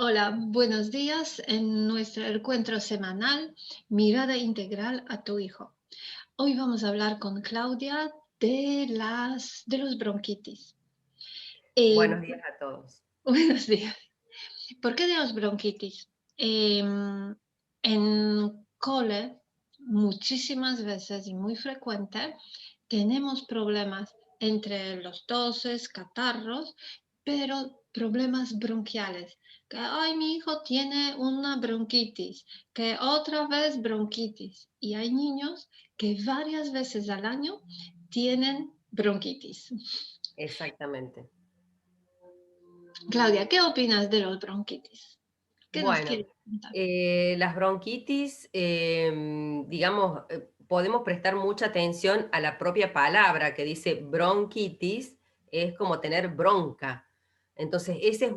Hola, buenos días en nuestro encuentro semanal Mirada Integral a tu hijo. Hoy vamos a hablar con Claudia de los bronquitis. Eh, Buenos días a todos. Buenos días. ¿Por qué de los bronquitis? En cole, muchísimas veces y muy frecuente, tenemos problemas entre los toses, catarros, pero problemas bronquiales. Que, ay, mi hijo tiene una bronquitis, que otra vez bronquitis. Y hay niños que varias veces al año tienen bronquitis. Exactamente. Claudia, ¿qué opinas de los bronquitis? ¿Qué nos Bueno, quieres contar? las bronquitis, digamos, podemos prestar mucha atención a la propia palabra que dice bronquitis, es como tener bronca. Entonces, esa es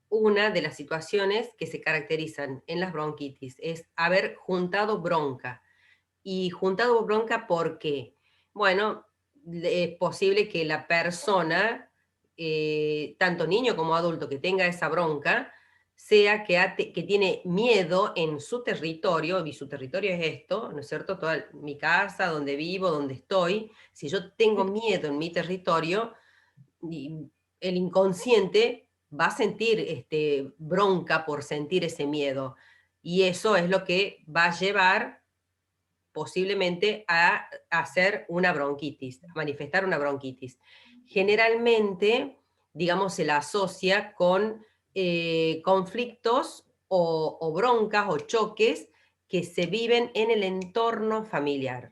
una de las situaciones que se caracterizan en las bronquitis, es haber juntado bronca. Y juntado bronca, ¿por qué? Bueno, es posible que la persona, tanto niño como adulto, que tenga esa bronca, sea que tiene miedo en su territorio, y su territorio es esto, ¿no es cierto? Toda mi casa, donde vivo, donde estoy. Si yo tengo miedo en mi territorio, el inconsciente va a sentir bronca por sentir ese miedo. Y eso es lo que va a llevar posiblemente a hacer una bronquitis, a manifestar una bronquitis. Generalmente, digamos, se la asocia con conflictos o broncas o choques que se viven en el entorno familiar,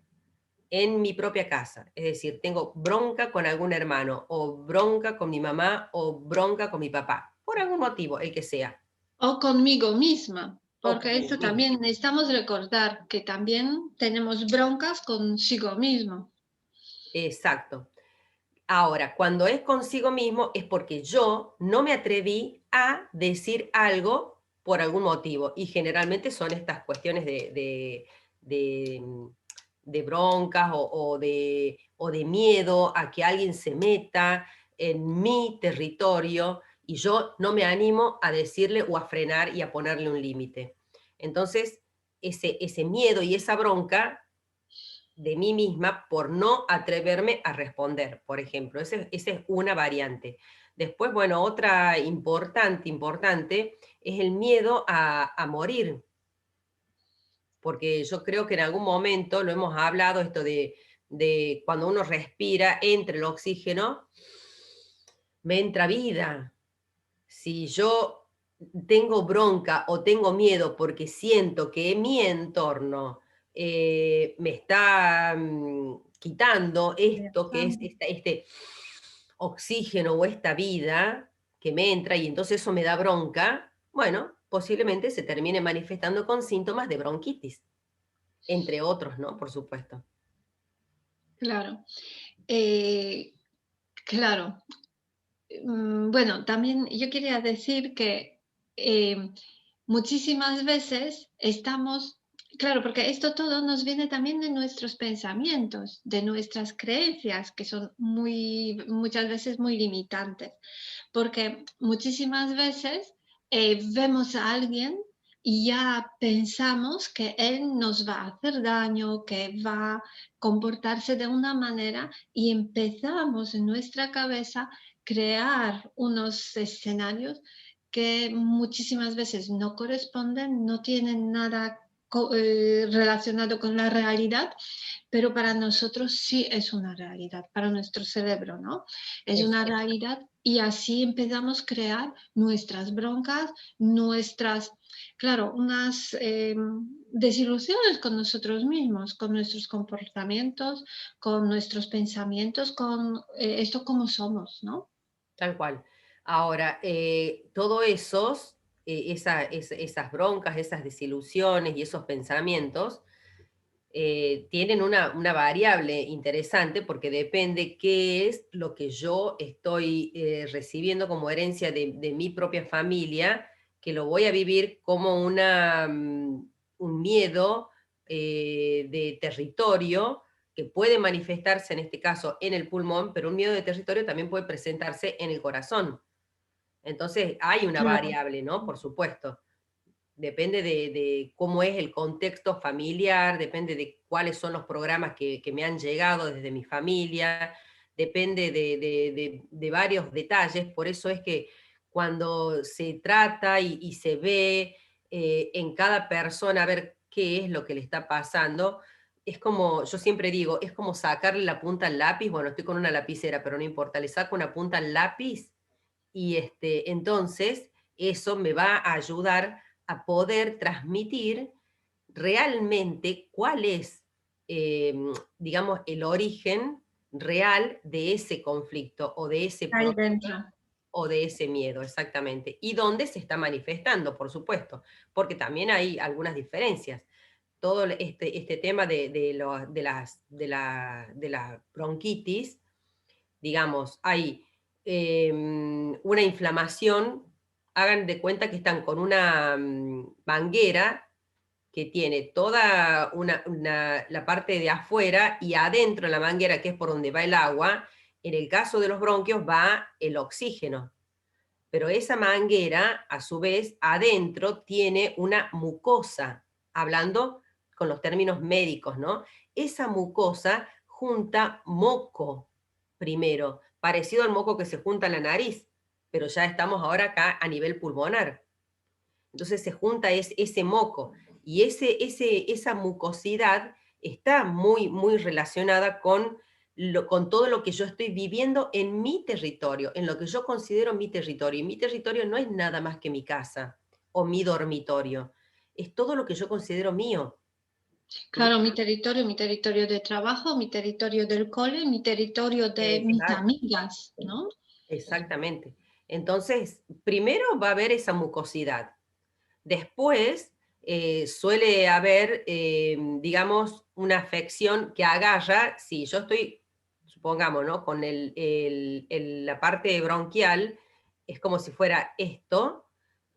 en mi propia casa. Es decir, tengo bronca con algún hermano, o bronca con mi mamá, o bronca con mi papá, por algún motivo, el que sea. O conmigo misma, O porque esto conmigo mismo. también necesitamos recordar que también tenemos broncas consigo mismo. Exacto. Ahora, cuando es consigo mismo es porque yo no me atreví a decir algo por algún motivo. Y generalmente son estas cuestiones de de broncas o de miedo a que alguien se meta en mi territorio y yo no me animo a decirle o a frenar y a ponerle un límite. Entonces, ese miedo y esa bronca de mí misma por no atreverme a responder, por ejemplo. Esa es una variante. Después, bueno, otra importante, es el miedo a morir, porque yo creo que en algún momento lo hemos hablado, esto de cuando uno respira, entre el oxígeno, me entra vida. Si yo tengo bronca o tengo miedo porque siento que mi entorno me está quitando esto que es este oxígeno o esta vida que me entra y entonces eso me da bronca, bueno, posiblemente se termine manifestando con síntomas de bronquitis, entre otros, ¿no? Por supuesto. Claro, eh, claro. Bueno, también yo quería decir que muchísimas veces estamos, claro, porque esto todo nos viene también de nuestros pensamientos, de nuestras creencias, que son muchas veces muy limitantes. Porque muchísimas veces vemos a alguien y ya pensamos que él nos va a hacer daño, que va a comportarse de una manera y empezamos en nuestra cabeza crear unos escenarios que muchísimas veces no corresponden, no tienen nada relacionado con la realidad, pero para nosotros sí es una realidad, para nuestro cerebro, ¿no? Es una Exacto. realidad y así empezamos a crear nuestras broncas, nuestras, claro, unas desilusiones con nosotros mismos, con nuestros comportamientos, con nuestros pensamientos, con esto como somos, ¿no? Tal cual. Ahora, todo esos, esas broncas, esas desilusiones y esos pensamientos tienen una variable interesante porque depende qué es lo que yo estoy recibiendo como herencia de mi propia familia, que lo voy a vivir como un miedo de territorio que puede manifestarse en este caso en el pulmón, pero un miedo de territorio también puede presentarse en el corazón. Entonces hay una Claro, variable, ¿no? Por supuesto. Depende de cómo es el contexto familiar, depende de cuáles son los programas que me han llegado desde mi familia, depende de varios detalles. Por eso es que cuando se trata y se ve en cada persona a ver qué es lo que le está pasando, es como, yo siempre digo, es como sacarle la punta al lápiz. Bueno, estoy con una lapicera, pero no importa, le saco una punta al lápiz y entonces eso me va a ayudar a poder transmitir realmente cuál es, digamos, el origen real de ese conflicto o de ese ahí problema dentro. o de ese miedo, exactamente. Y dónde se está manifestando, por supuesto, porque también hay algunas diferencias. Todo este tema de la bronquitis, digamos, hay una inflamación, hagan de cuenta que están con una manguera que tiene toda la parte de afuera y adentro en la manguera, que es por donde va el agua, en el caso de los bronquios va el oxígeno. Pero esa manguera, a su vez, adentro tiene una mucosa, hablando con los términos médicos, ¿no? Esa mucosa junta moco primero, parecido al moco que se junta en la nariz, pero ya estamos ahora acá a nivel pulmonar. Entonces se junta ese moco y esa mucosidad está muy, muy relacionada con todo lo que yo estoy viviendo en mi territorio, en lo que yo considero mi territorio. Y mi territorio no es nada más que mi casa o mi dormitorio, es todo lo que yo considero mío. Claro, mi territorio de trabajo, mi territorio del cole, mi territorio de mis Exacto. amigas, ¿no? Exactamente. Entonces, primero va a haber esa mucosidad. Después suele haber, digamos, una afección que agarra, si yo estoy, supongamos, ¿no? Con la parte bronquial, es como si fuera esto,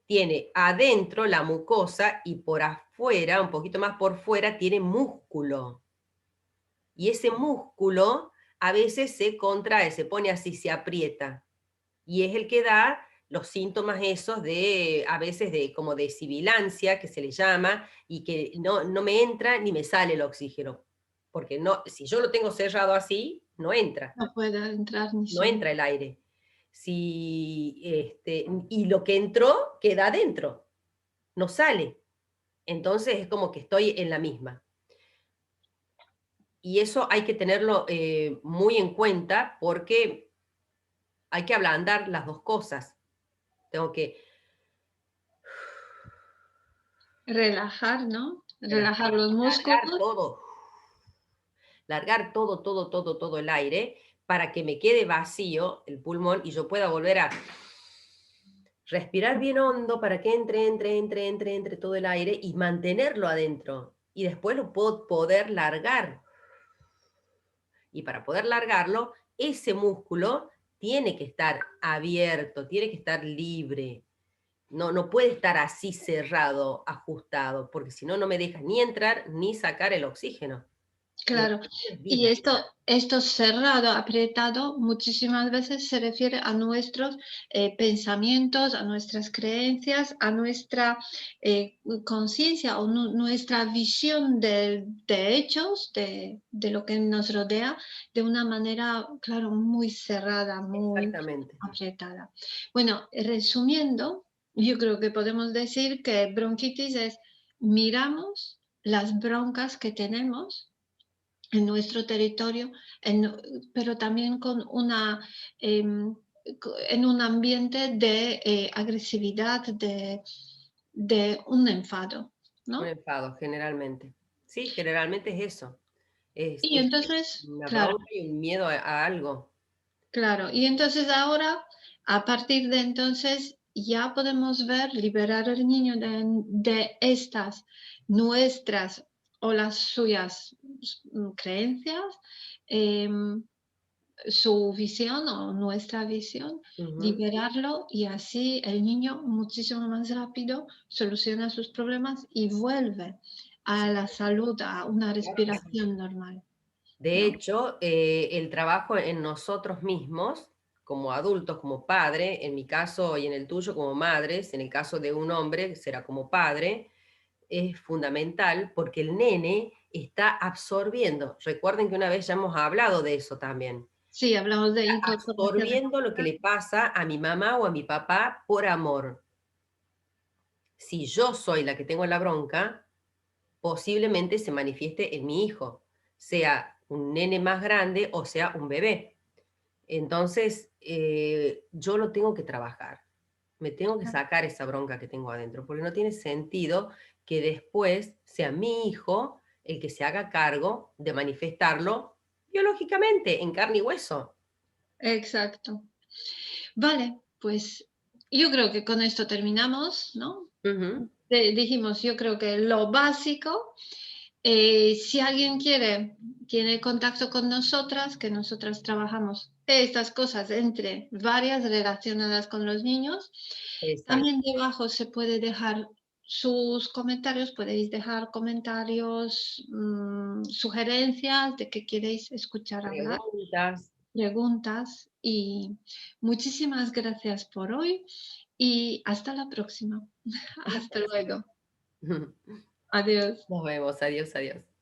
tiene adentro la mucosa y por afuera, un poquito más por fuera, tiene músculo. Y ese músculo a veces se contrae, se pone así, se aprieta y es el que da los síntomas esos de, a veces de como de sibilancia, que se le llama, y que no me entra ni me sale el oxígeno. Porque no, si yo lo tengo cerrado así, No puede entrar ni no salir. entra el aire. Si, y lo que entró queda adentro, no sale. Entonces es como que estoy en la misma. Y eso hay que tenerlo muy en cuenta porque hay que ablandar las dos cosas. Tengo que Relajar, ¿no? Relajar relajar, los largar músculos. todo, largar todo, todo, todo, todo el aire para que me quede vacío el pulmón y yo pueda volver a respirar bien hondo para que entre todo el aire y mantenerlo adentro. Y después lo puedo poder largar. Y para poder largarlo, ese músculo tiene que estar abierto, tiene que estar libre. No puede estar así cerrado, ajustado, porque si no, no me deja ni entrar ni sacar el oxígeno. Y el Claro. oxígeno es Y vida. esto cerrado, apretado, muchísimas veces se refiere a nuestros pensamientos, a nuestras creencias, a nuestra conciencia o nuestra visión de hechos, de lo que nos rodea, de una manera, claro, muy cerrada, muy Exactamente. apretada. Bueno, resumiendo, yo creo que podemos decir que bronquitis es miramos las broncas que tenemos en nuestro territorio, pero también con en un ambiente de agresividad, de un enfado, Un ¿no? enfado, generalmente. Sí, generalmente es eso. Y Es entonces, una claro, bronca y un miedo a algo. claro, y entonces ahora, a partir de entonces, ya podemos ver, liberar al niño de estas nuestras o las suyas creencias, em, su visión o nuestra visión, Ujú. liberarlo y así el niño muchísimo más rápido soluciona sus problemas y vuelve a Sí, la salud, a una claro que sí. respiración normal, De ¿no? hecho, el trabajo en nosotros mismos, como adultos, como padre, en mi caso y en el tuyo como madres, en el caso de un hombre será como padre, es fundamental porque el nene está absorbiendo. Recuerden que una vez ya hemos hablado de eso también. Sí, hablamos de Está incorporación. absorbiendo lo que le pasa a mi mamá o a mi papá por amor. Si yo soy la que tengo la bronca, posiblemente se manifieste en mi hijo, sea un nene más grande o sea un bebé. Entonces, yo lo tengo que trabajar. Me tengo que sacar esa bronca que tengo adentro, porque no tiene sentido que después sea mi hijo el que se haga cargo de manifestarlo biológicamente, en carne y hueso. Exacto. Vale, pues yo creo que con esto terminamos, ¿no? Ujú. Dijimos, yo creo que lo básico. Si alguien tiene contacto con nosotras, que nosotras trabajamos estas cosas entre varias relacionadas con los niños, Exacto. también debajo se puede dejar sus comentarios, podéis dejar comentarios, sugerencias de qué queréis escuchar hablar, Preguntas. preguntas y muchísimas gracias por hoy y hasta la próxima. Hasta Gracias. luego. Adiós. Nos vemos. Adiós, adiós.